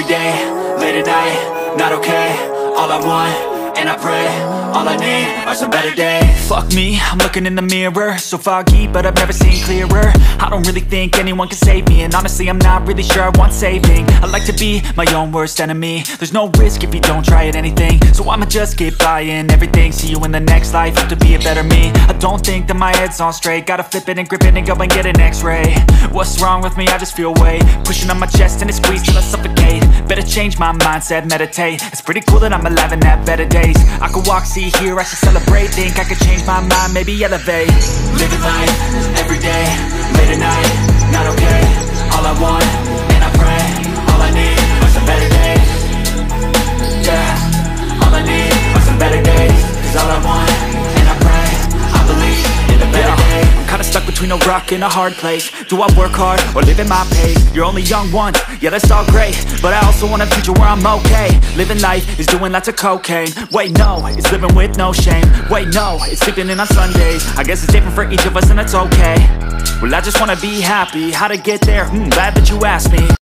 day, late at night, not okay. All I want, and I pray, all I need are some better days. Fuck me, I'm looking in the mirror, so foggy, but I've never seen clearer. I don't really think anyone can save me, and honestly I'm not really sure I want saving. I like to be my own worst enemy. There's no risk if you don't try at anything, so I'ma just keep buying everything. See you in the next life, hope to be a better me. I don't think that my head's on straight, gotta flip it and grip it and go and get an x-ray. What's wrong with me? I just feel weight pushing on my chest and it squeezes till I suffocate. Better change my mindset, meditate. It's pretty cool that I'm alive and have better days. I could walk, see, hear, I should celebrate. Think I could change my mind, maybe elevate. Living life, every day, late at night, not okay. All I want, and I pray, all I need are some better days. Yeah, all I need are some better days. Cause all I want, and I pray, I believe in a better day. I'm kinda stuck between a rock and a hard place. Do I work hard, or live at my pace? You're only young once, yeah that's all great, but I also want a future where I'm okay. Living life is doing lots of cocaine. Wait no, it's living with no shame. Wait no, it's sleeping in on Sundays. I guess it's different for each of us and it's okay. Well I just wanna be happy, how to get there? Glad that you asked me.